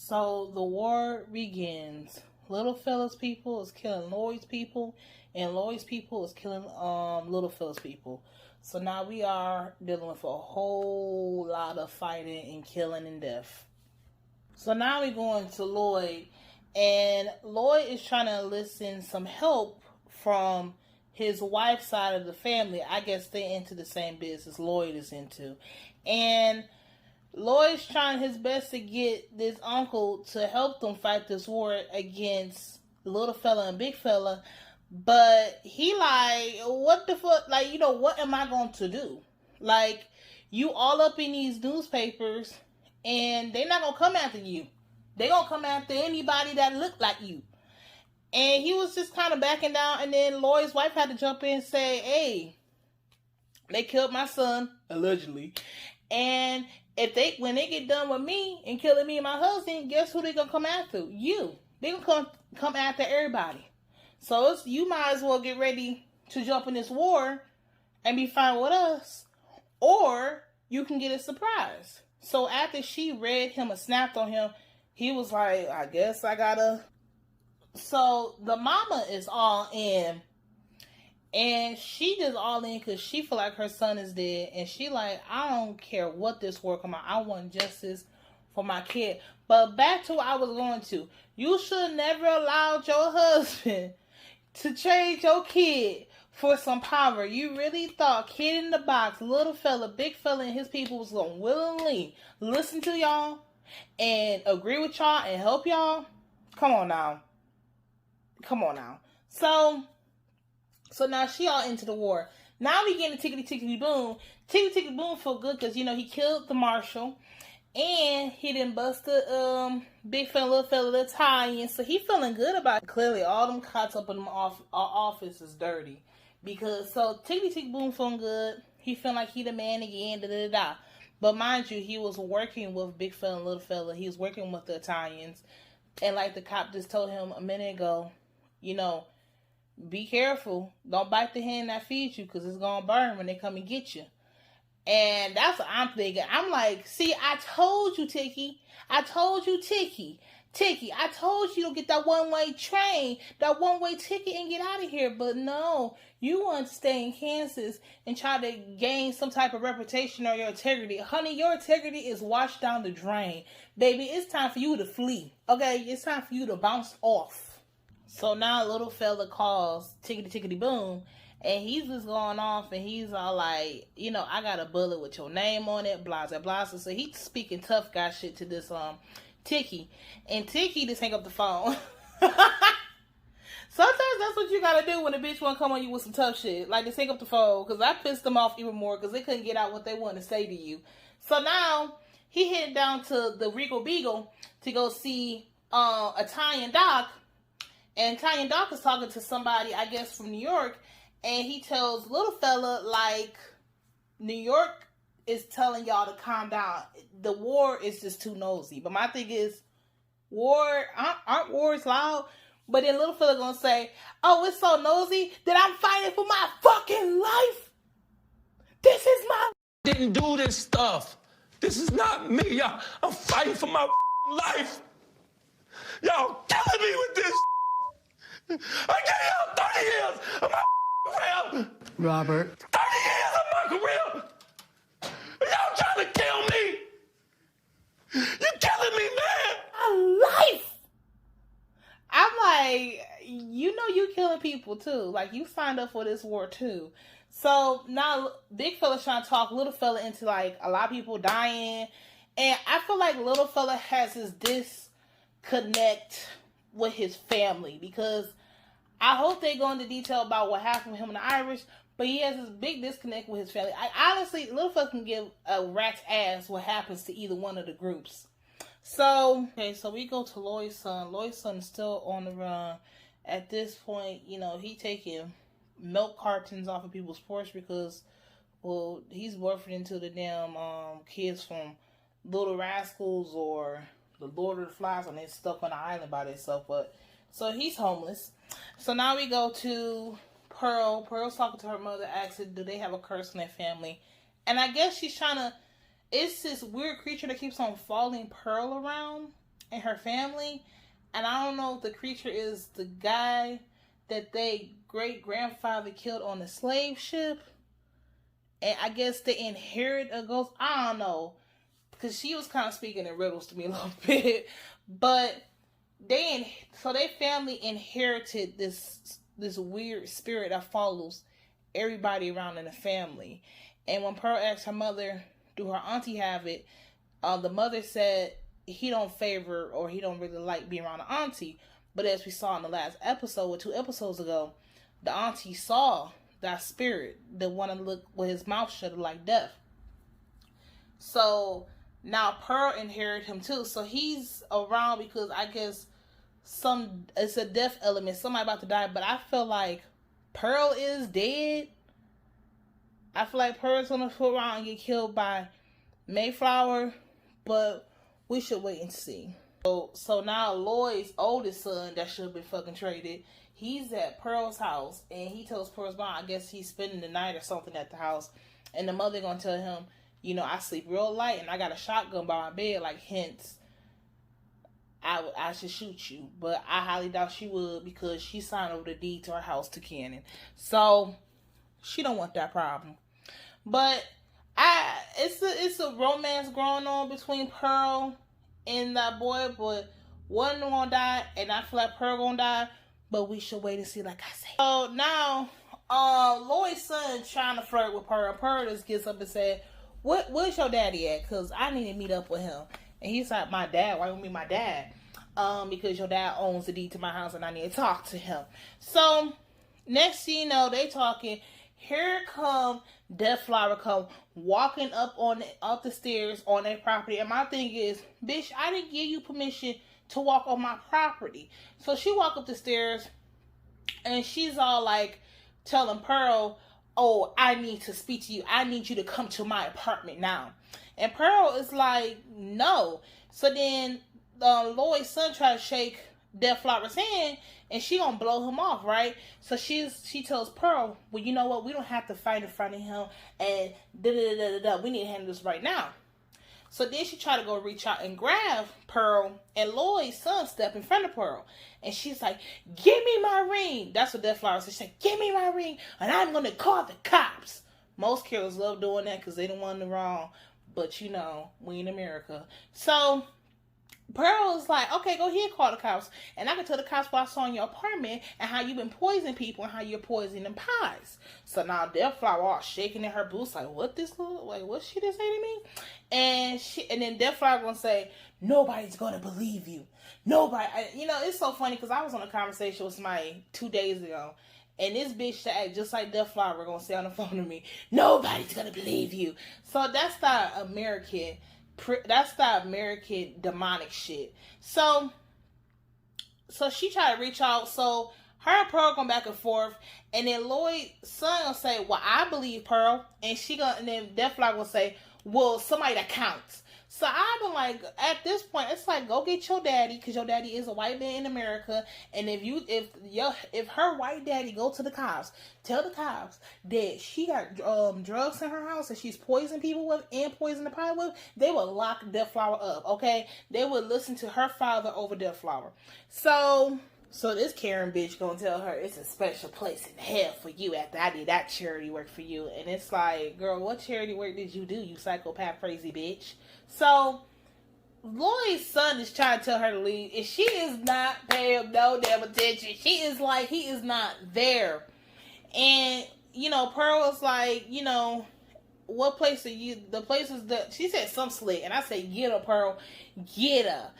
So the war begins. Little fella's people is killing Lloyd's people, and Lloyd's people is killing little fella's people. So now we are dealing with a whole lot of fighting and killing and death. So now we're going to Lloyd, and Lloyd is trying to enlist some help from his wife's side of the family. I guess they're into the same business Lloyd is into. And Lloyd's trying his best to get this uncle to help them fight this war against little fella and big fella. But he like, what the fuck? Like, what am I going to do? Like, you all up in these newspapers, and they're not going to come after you. They're going to come after anybody that look like you. And he was just kind of backing down, and then Lloyd's wife had to jump in and say, hey, they killed my son, allegedly. And when they get done with me and killing me and my husband, guess who they going to come after? You. They going to come after everybody. So you might as well get ready to jump in this war and be fine with us. Or you can get a surprise. So after she read him and snapped on him, he was like, I guess I gotta. So the mama is all in. And she just all in because she feel like her son is dead. And she like, I don't care what this war come out. I want justice for my kid. But back to what I was going to. You should never allow your husband to trade your kid for some power. You really thought kid in the box, little fella, big fella, and his people was going to willingly listen to y'all and agree with y'all and help y'all? Come on now. So now she all into the war. Now we getting tickety tickety boom. Tickety tickety boom feel good because, he killed the marshal. And he didn't bust the big fella, little fella, little tie-in. So he feeling good about it. Clearly, all them cots up in the office is dirty. Because, so, tickety tickety boom feeling good. He feeling like he the man again, da-da-da-da. But mind you, he was working with big fella and little fella. He was working with the Italians. And like the cop just told him a minute ago, be careful. Don't bite the hand that feeds you because it's going to burn when they come and get you. And that's what I'm thinking. I'm like, see, I told you, Ticky. I told you, Ticky. I told you to get that one-way train, that one-way ticket and get out of here. But no, you want to stay in Kansas and try to gain some type of reputation or your integrity. Honey, your integrity is washed down the drain. Baby, it's time for you to flee. Okay? It's time for you to bounce off. So now little fella calls tickety tickety boom. And he's just going off and he's all like, I got a bullet with your name on it, blah, blah, blah. So he's speaking tough guy shit to this Ticky. And Ticky just hang up the phone. Sometimes that's what you gotta do when a bitch wanna come on you with some tough shit. Like, just hang up the phone. Because I pissed them off even more because they couldn't get out what they wanted to say to you. So now he headed down to the Regal Beagle to go see Italian Doc. And Italian Doc is talking to somebody, I guess, from New York. And he tells little fella, like, New York is telling y'all to calm down. The war is just too nosy. But my thing is, aren't wars loud? But then little fella gonna say, oh, it's so nosy that I'm fighting for my fucking life. This is my... Didn't do this stuff. This is not me, y'all. I'm fighting for my life. Y'all killing me with this. I gave y'all 30 years of my career. Robert. 30 years of my career. Y'all trying to kill me. You're killing me, man. My life. I'm like, you killing people too. Like, you signed up for this war too. So now big fella's trying to talk little fella into like a lot of people dying. And I feel like little fella has this disconnect with his family because I hope they go into detail about what happened with him and the Irish, but he has this big disconnect with his family. I honestly, little fella can give a rat's ass what happens to either one of the groups. So we go to Lloyd's son. Lloyd's son is still on the run. At this point, he taking milk cartons off of people's porch because, well, he's boyfriending to the damn kids from Little Rascals or the Lord of the Flies, and they're stuck on the island by themselves. But so he's homeless. So now we go to Pearl. Pearl's talking to her mother, asking, do they have a curse in their family? And I guess she's trying to... It's this weird creature that keeps on following Pearl around. and her family. And I don't know if the creature is the guy that they great grandfather killed on the slave ship. And I guess they inherit a ghost. I don't know. Because she was kind of speaking in riddles to me a little bit. But their family inherited this weird spirit that follows everybody around in the family. And when Pearl asked her mother, do her auntie have it? The mother said he don't favor or he don't really like being around the auntie. But as we saw in the last episode, or 2 episodes ago, the auntie saw that spirit, the one that looked with his mouth shut like death. So now Pearl inherited him too. So he's around because I guess it's a death element. Somebody about to die, but I feel like Pearl is dead. I feel like Pearl's gonna fool around and get killed by Mayflower, but we should wait and see. So now Lloyd's oldest son that should have been fucking traded, he's at Pearl's house, and he tells Pearl's mom, I guess he's spending the night or something at the house, and the mother gonna tell him, I sleep real light, and I got a shotgun by my bed, like, hence, I should shoot you, but I highly doubt she would, because she signed over the deed to her house to Cannon, so she don't want that problem. But it's a romance going on between Pearl and that boy, but one gonna die, and I feel like Pearl gonna die, but we should wait and see, like I say. So now, Lloyd's son trying to flirt with Pearl. Pearl just gets up and said, where's your daddy at? Because I need to meet up with him. And he's like, my dad? Why don't you meet my dad? Because your dad owns the deed to my house, and I need to talk to him. So, next thing you know, they talking. Here come Deathflower come walking up the stairs on their property. And my thing is, bitch, I didn't give you permission to walk on my property. So she walk up the stairs, and she's all like telling Pearl, oh, I need to speak to you. I need you to come to my apartment now. And Pearl is like, no. So then Lloyd's son tries to shake Deathflower's hand, and she gonna blow him off, right? So she tells Pearl, well, you know what? We don't have to fight in front of him, and da-da-da-da-da. We need to handle this right now. So then she tried to go reach out and grab Pearl, and Lloyd's son stepped in front of Pearl. And she's like, give me my ring. That's what Deathflower said. She said, give me my ring, and I'm going to call the cops. Most killers love doing that because they don't want the wrong. But, we in America. So Pearl is like, okay, go ahead, call the cops. And I can tell the cops what I saw in your apartment and how you've been poisoning people and how you're poisoning them pies. So now Deathflower all shaking in her boots like, what she just say to me? And then Deathflower gonna say, nobody's gonna believe you. Nobody. It's so funny because I was on a conversation with somebody 2 days ago. And this bitch that act just like Deathflower gonna say on the phone to me, nobody's gonna believe you. So that's the American demonic shit. So she tried to reach out. So her and Pearl going back and forth, and then Lloyd's son gonna say, well, I believe Pearl, and then Deathflower gonna say, well, somebody that counts. So I've been like, at this point, it's like, go get your daddy, because your daddy is a white man in America, and if her white daddy go to the cops, tell the cops that she got drugs in her house and she's poisoning people with and poisoning the pie with, they will lock Deathflower up, okay? They would listen to her father over Deathflower. So this Karen bitch gonna tell her it's a special place in hell for you after I did that charity work for you. And it's like, girl, what charity work did you do, you psychopath crazy bitch? So Lloyd's son is trying to tell her to leave, and she is not paying no damn attention. She is like, he is not there. And, Pearl is like, what place are you? The places that she said some slick, and I say, get her, Pearl, get her,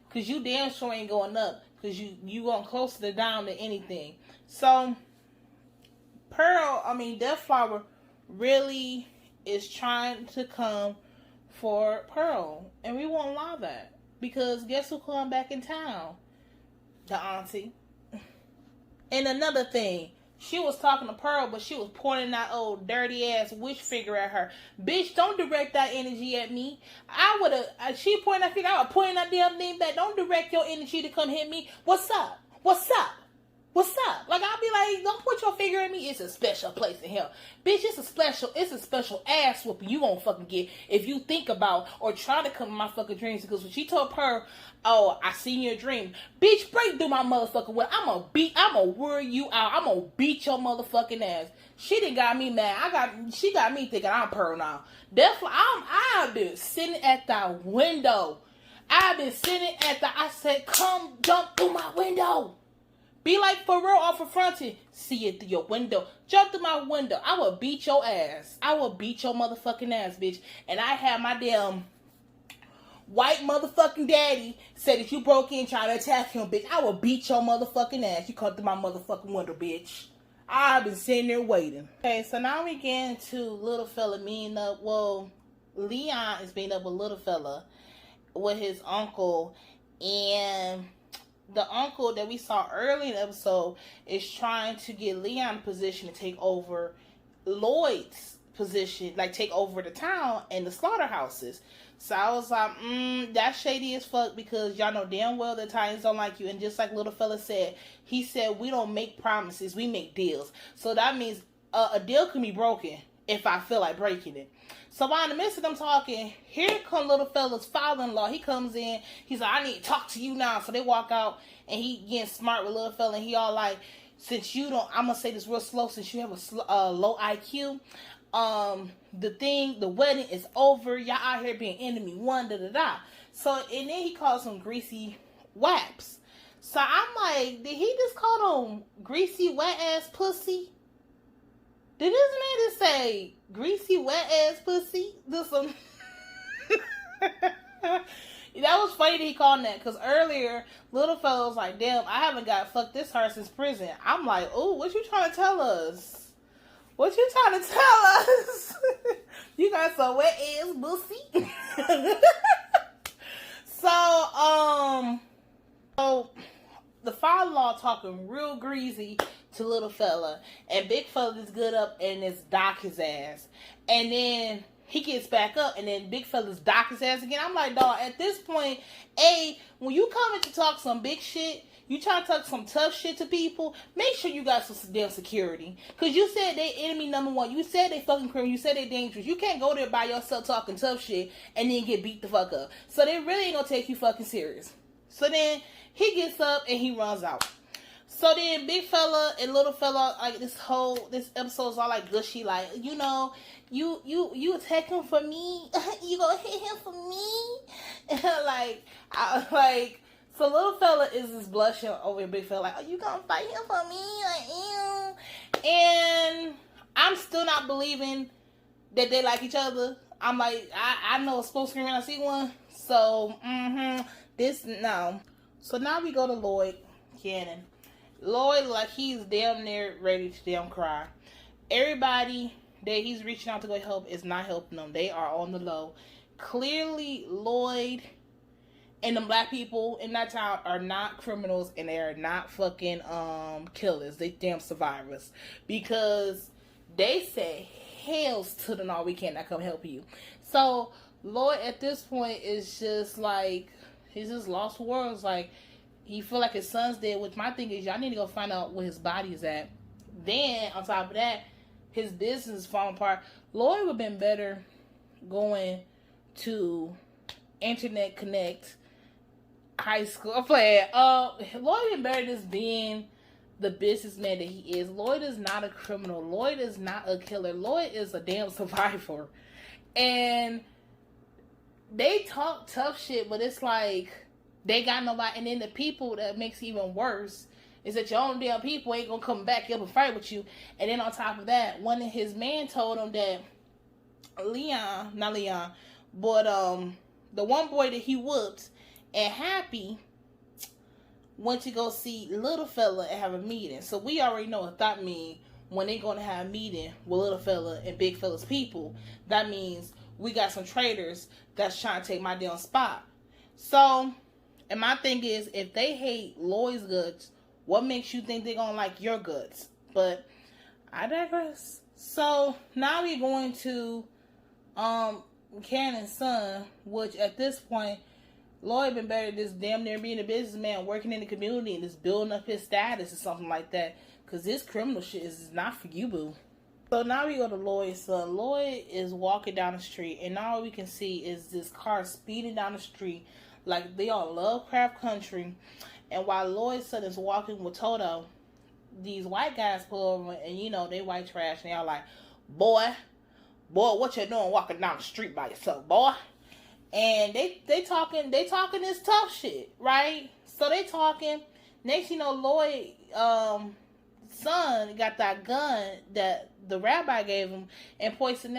because you damn sure ain't going up, because you going closer to down than anything. So Deathflower really is trying to come for Pearl, and we won't allow that, because guess who come back in town? The auntie. And another thing, she was talking to Pearl, but she was pointing that old dirty ass witch figure at her. Bitch, don't direct that energy at me. She pointed that figure, I would point that damn thing back. Don't direct your energy to come hit me. What's up? What's up? Like, I'll be like, don't put your finger in me. It's a special place in hell. Bitch, it's a special ass whooping you won't fucking get if you think about or try to come in my fucking dreams. Because when she told her, oh, I seen your dream. Bitch, break through my motherfucking window. I'm gonna wear you out. I'm gonna beat your motherfucking ass. She done got me mad. She got me thinking I'm Pearl now. Definitely, I've been sitting at the window. I said, come jump through my window. Be like for real off of fronting. See it through your window. Jump through my window. I will beat your ass. I will beat your motherfucking ass, bitch. And I had my damn white motherfucking daddy said if you broke in trying to attack him, bitch, I will beat your motherfucking ass. You come through my motherfucking window, bitch. I've been sitting there waiting. Okay, so now we get into little fella meeting up. Well, Leon is meeting up with little fella with his uncle, and the uncle that we saw early in the episode is trying to get Leon in position to take over Lloyd's position, like take over the town and the slaughterhouses. So I was like, that's shady as fuck, because y'all know damn well the Titans don't like you. And just like little fella said, he said, we don't make promises, we make deals. So that means a deal can be broken if I feel like breaking it. So while in the midst of them talking, here come little fella's father-in-law. He comes in. He's like, I need to talk to you now. So they walk out, and he getting smart with little fella. And he all like, since you don't, I'm going to say this real slow, since you have a low IQ, the wedding is over. Y'all out here being enemy one, da-da-da. So, and then he calls him greasy waps. So I'm like, did he just call him greasy wet-ass pussy? Did this man just say greasy wet ass pussy? That was funny that he called him that, because earlier little fella was like, damn, I haven't got fucked this hard since prison. I'm like, oh, what you trying to tell us? What you trying to tell us? You got some wet ass pussy. So the father-in-law talking real greasy to little fella, and big fella is good up and it's dock his ass, and then he gets back up, and then big fella's dock his ass again. I'm like, dog, at this point, when you come in to talk some big shit, you try to talk some tough shit to people, make sure you got some damn security, because you said they enemy number one, you said they fucking criminal, you said they dangerous. You can't go there by yourself talking tough shit and then get beat the fuck up. So they really ain't gonna take you fucking serious. So then he gets up and he runs out. So then big fella and little fella, like this episode's all like gushy, like, you know, you attack him for me, you gonna hit him for me, so little fella is just blushing over big fella, like, oh, you gonna fight him for me, like, ew. And I'm still not believing that they like each other. I'm like, I know a smoke screen when I see one, so no. So now we go to Lloyd Cannon. Lloyd, like, he's damn near ready to damn cry. Everybody that he's reaching out to go help is not helping them. They are on the low. Clearly, Lloyd and the black people in that town are not criminals, and they are not fucking killers. They damn survivors. Because they said, hells to the no, we cannot come help you. So, Lloyd at this point is just like, he's just lost for words. Like, he feel like his son's dead, which my thing is, y'all need to go find out where his body is at. Then, on top of that, his business is falling apart. Lloyd would have been better going to Internet Connect High School. I'm playing. Lloyd would have been better just being the businessman that he is. Lloyd is not a criminal. Lloyd is not a killer. Lloyd is a damn survivor. And they talk tough shit, but it's like, they got nobody. And then the people that makes it even worse is that your own damn people ain't gonna come back up and fight with you. And then on top of that, one of his men told him that the one boy that he whooped and Happy went to go see little fella and have a meeting. So we already know what that means. When they gonna have a meeting with little fella and big fella's people, that means we got some traitors that's trying to take my damn spot. So, and my thing is, if they hate Lloyd's guts, what makes you think they're going to like your guts? But I digress. So now we're going to Cannon's son, which at this point, Lloyd been better just damn near being a businessman, working in the community and just building up his status or something like that. Because this criminal shit is not for you, boo. So now we go to Lloyd's son. Lloyd is walking down the street, and all we can see is this car speeding down the street like they on Lovecraft Country. And while Lloyd's son is walking with Toto, these white guys pull over, and you know, they white trash, and y'all like, boy, what you doing walking down the street by yourself, boy? And they talking this tough shit, right? So they talking. Next, you know, Lloyd son got that gun that the rabbi gave him and pointed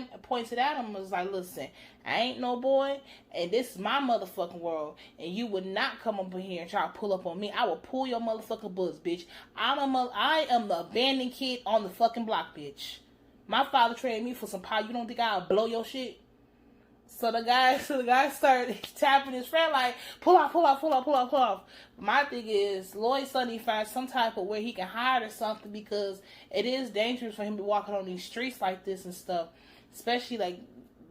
at him and was like, listen, I ain't no boy, and this is my motherfucking world, and you would not come up in here and try to pull up on me. I will pull your motherfucking bullets, bitch. I am the abandoned kid on the fucking block, bitch. My father trained me for some power. You don't think I'll blow your shit? So the guy started tapping his friend like, pull off. My thing is, Lloyd's son needs to find some type of where he can hide or something, because it is dangerous for him to be walking on these streets like this and stuff, especially like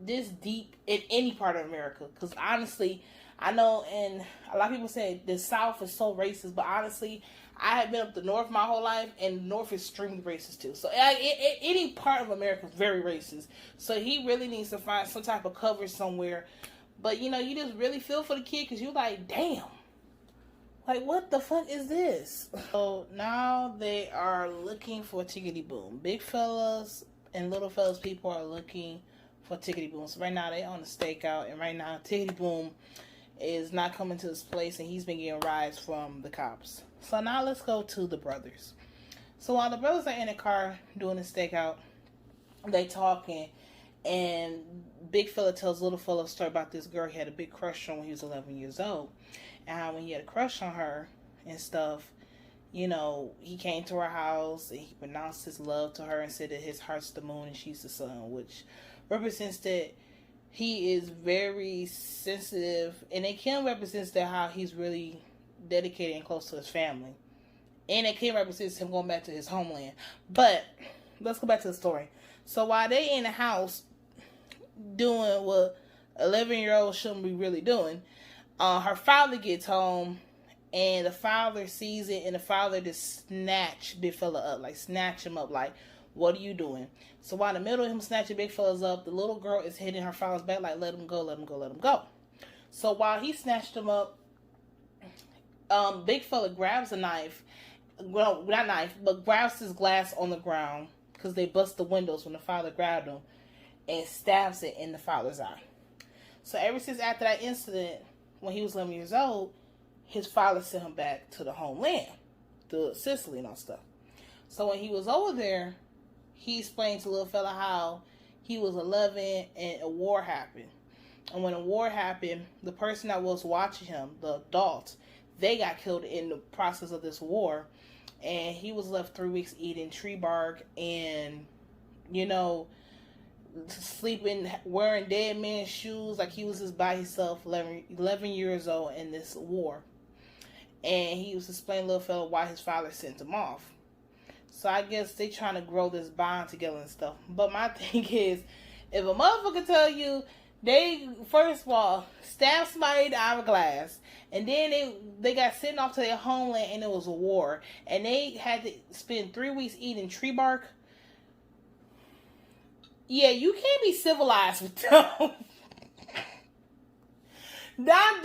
this deep in any part of America. Because honestly, I know, and a lot of people say the South is so racist, but honestly, I have been up the North my whole life, and the North is extremely racist too. So any part of America is very racist. So he really needs to find some type of cover somewhere. But, you know, you just really feel for the kid, because you're like, damn. Like, what the fuck is this? So now they are looking for Tickety Boom. Big fellas and little fellas people are looking for Tickety Boom. So right now they on the stakeout, and right now Tickety Boom is not coming to this place, and he's been getting rides from the cops. So now let's go to the brothers. So while the brothers are in the car doing the stakeout, they talking, and big fella tells little fella a story about this girl he had a big crush on when he was 11 years old. And how when he had a crush on her and stuff, you know, he came to her house and he pronounced his love to her and said that his heart's the moon and she's the sun, which represents that he is very sensitive, and it can represent that how he's really dedicated and close to his family, and it can represent him going back to his homeland. But let's go back to the story. So while they in the house doing what 11-year-olds shouldn't be really doing, her father gets home, and the father sees it, and the father just snatch big fella up, like snatch him up, like, what are you doing? So while in the middle of him snatching big fellas up, the little girl is hitting her father's back like, let him go, let him go, let him go. So while he snatched him up, big fella grabs a knife, well, not knife, but grabs his glass on the ground, because they bust the windows when the father grabbed him, and stabs it in the father's eye. So ever since after that incident, when he was 11 years old, his father sent him back to the homeland, to Sicily and all stuff. So when he was over there, he explained to little fella how he was 11 and a war happened. And when a war happened, the person that was watching him, the adults, they got killed in the process of this war. And he was left 3 weeks eating tree bark and, you know, sleeping, wearing dead man's shoes, like he was just by himself, 11 years old in this war. And he was explaining to little fella why his father sent him off. So I guess they trying to grow this bond together and stuff. But my thing is, if a motherfucker tell you they, first of all, stabbed somebody in the hourglass, and then they got sent off to their homeland and it was a war, and they had to spend 3 weeks eating tree bark, yeah, you can't be civilized with them. Right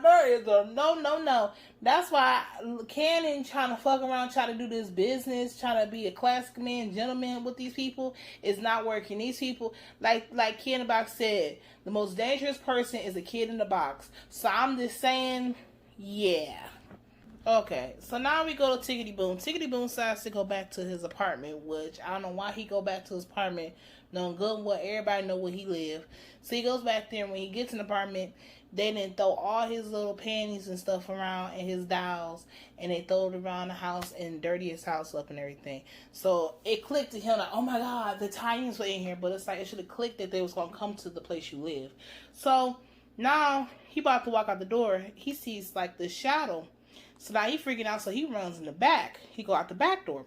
there is a no. That's why Cannon trying to fuck around, trying to do this business, trying to be a classic man, gentleman with these people is not working. These people, like Kid in the Box said, the most dangerous person is a kid in the box. So I'm just saying, yeah. Okay, so now we go to Tickety Boom. Tickety Boom decides to go back to his apartment, which I don't know why he go back to his apartment, knowing good and well everybody know where he live. So he goes back there, and when he gets in the apartment, they didn't throw all his little panties and stuff around and his dolls, and they throw it around the house and dirty his house up and everything. So it clicked to him like, oh my God, the Italians were in here, but it's like it should have clicked that they was going to come to the place you live. So now he about to walk out the door, he sees like this shadow. So now he freaking out, so he runs in the back. He go out the back door.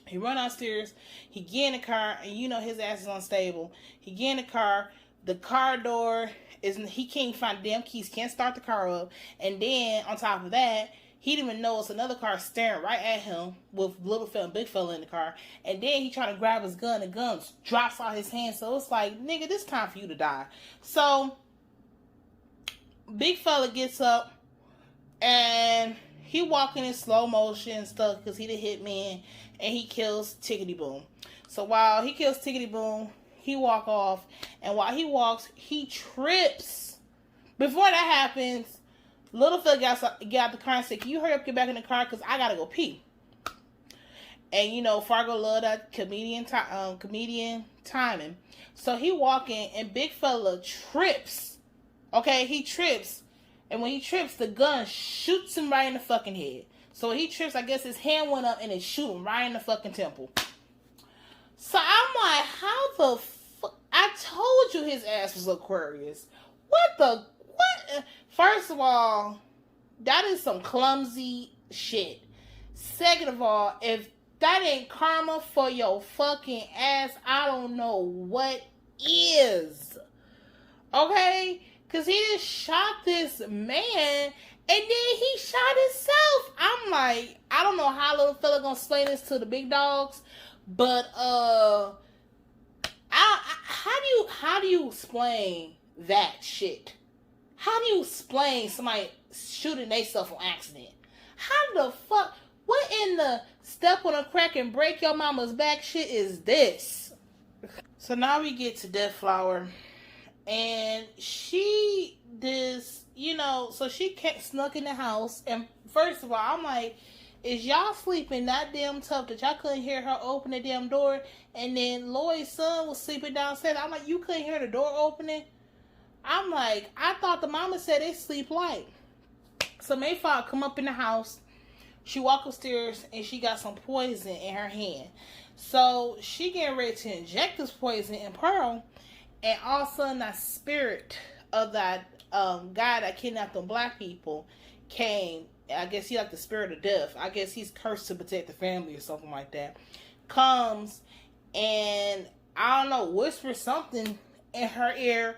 He run upstairs, he get in the car, and you know his ass is unstable. He get in the car, The car door he can't find the damn keys, can't start the car up, and then on top of that, he didn't even know it's another car staring right at him with little fella and big fella in the car. And then he trying to grab his gun, the gun drops out his hand. So it's like, nigga, this time for you to die. So big fella gets up and he walking in slow motion and stuff because he the hitman, and he kills Tickety Boom. So while he kills Tickety Boom, he walk off, and while he walks, he trips. Before that happens, little fella got out the car and said, "Can you hurry up, get back in the car, because I gotta go pee." And you know, Fargo love that comedian timing. So he walking, and big fella trips. Okay, he trips. And when he trips, the gun shoots him right in the fucking head. So when he trips, I guess his hand went up and it shoot him right in the fucking temple. So I'm like, how the fuck? I told you his ass was Aquarius. What? First of all, that is some clumsy shit. Second of all, if that ain't karma for your fucking ass, I don't know what is. Okay? Because he just shot this man, and then he shot himself. I'm like, I don't know how little fella gonna explain this to the big dogs, but how do you explain that shit? How do you explain somebody shooting themselves on accident? How the fuck? What in the step on a crack and break your mama's back shit is this? So now we get to Death Flower. And she so she snuck in the house. And first of all, I'm like, is y'all sleeping that damn tough that y'all couldn't hear her open the damn door? And then Lloyd's son was sleeping downstairs. I'm like, you couldn't hear the door opening? I'm like, I thought the mama said they sleep light. So Mayflower come up in the house. She walk upstairs and she got some poison in her hand. So she getting ready to inject this poison in Pearl. And all of a sudden, that spirit of that guy that kidnapped them black people came. I guess he like the spirit of death. I guess he's cursed to protect the family or something like that. Comes and, I don't know, whispers something in her ear.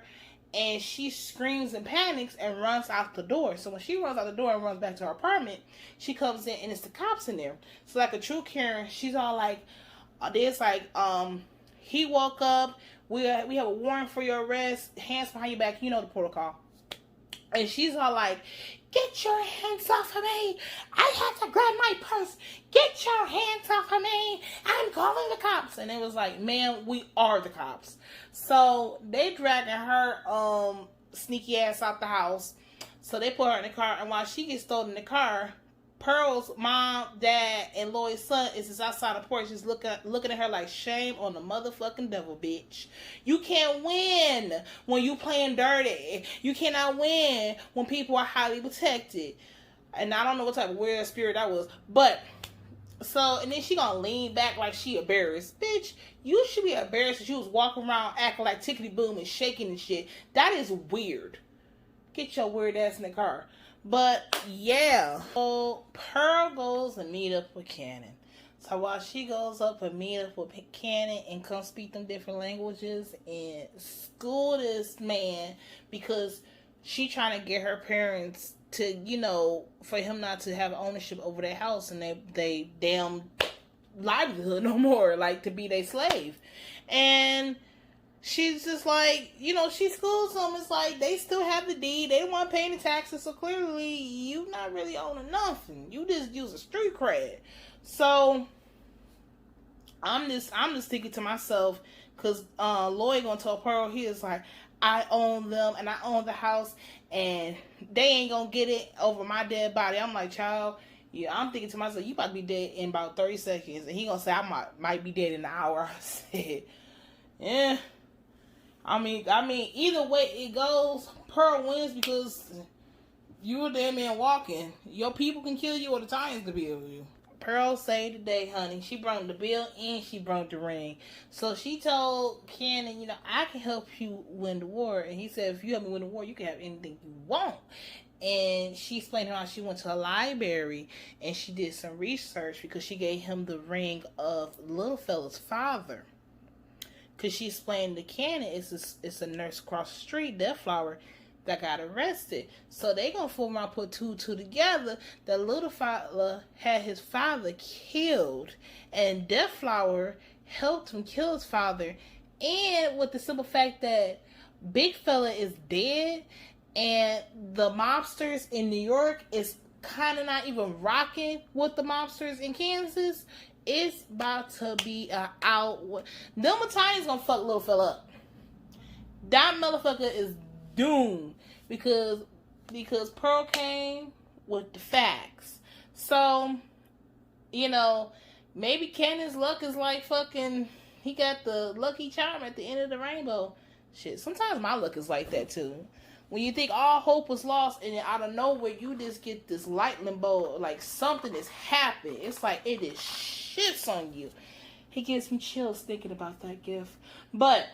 And she screams and panics and runs out the door. So when she runs out the door and runs back to her apartment, she comes in and it's the cops in there. So like a true Karen, she's all like, he woke up. We have a warrant for your arrest. Hands behind your back. You know the protocol. And she's all like, get your hands off of me. I had to grab my purse. Get your hands off of me. I'm calling the cops. And it was like, man, we are the cops. So they dragging her sneaky ass out the house. So they put her in the car. And while she gets thrown in the car, Pearl's mom, dad, and Lloyd's son is just outside the porch just looking at her like, shame on the motherfucking devil, bitch. You can't win when you playing dirty. You cannot win when people are highly protected. And I don't know what type of weird spirit that was. But, and then she gonna lean back like she embarrassed. Bitch, you should be embarrassed if you was walking around acting like Tickety Boom and shaking and shit. That is weird. Get your weird ass in the car. But, yeah. So, Pearl goes and meet up with Cannon. So, while she goes up and meet up with Cannon and come speak them different languages and school this man because she trying to get her parents to, for him not to have ownership over their house and they damn livelihood no more, like to be their slave. And she's just like, she schools them. It's like, they still have the deed. They don't want to pay any taxes. So clearly, you not really owning nothing. You just use a street cred. So, I'm just thinking to myself, because Lloyd gonna tell Pearl, he is like, I own them, and I own the house, and they ain't gonna get it over my dead body. I'm like, child, yeah, I'm thinking to myself, you about to be dead in about 30 seconds. And he gonna say, I might be dead in an hour. I said, yeah. I mean, either way it goes, Pearl wins because you a dead man walking. Your people can kill you or the Titans can kill you. Pearl saved the day, honey. She brought the bill and she brought the ring. So she told Cannon, I can help you win the war. And he said, if you help me win the war, you can have anything you want. And she explained how she went to a library and she did some research because she gave him the ring of little fella's father. Because she explained to Cannon it's a nurse across the street, Deathflower, that got arrested. So they gonna form out, put two together. That little fella had his father killed, and Deathflower helped him kill his father. And with the simple fact that Big Fella is dead, and the mobsters in New York is kind of not even rocking with the mobsters in Kansas, it's about to be out. Them Italians gonna fuck little fella up. That motherfucker is doomed because Pearl came with the facts. So, maybe Cannon's luck is like fucking, he got the lucky charm at the end of the rainbow. Shit, sometimes my luck is like that too. When you think all hope was lost and then out of nowhere you just get this lightning bolt, like something has happened. It's like it just shifts on you. It gives me chills thinking about that gift. But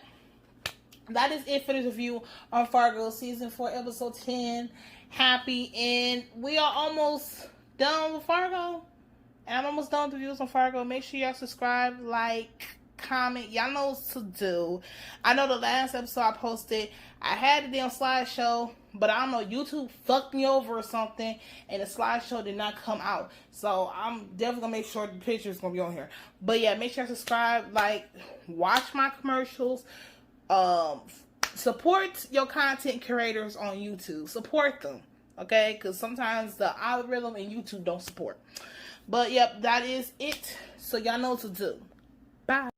that is it for this review on Fargo Season 4, Episode 10. Happy, and we are almost done with Fargo. And I'm almost done with the reviews on Fargo. Make sure y'all subscribe, like, comment. Y'all know what to do. I know the last episode I posted, I had a damn slideshow, but I don't know, YouTube fucked me over or something, and the slideshow did not come out. So I'm definitely gonna make sure the picture is gonna be on here. But yeah, make sure you subscribe, like, watch my commercials. Support your content creators on YouTube. Support them, okay? Because sometimes the algorithm and YouTube don't support. But yep, that is it. So y'all know what to do. Bye.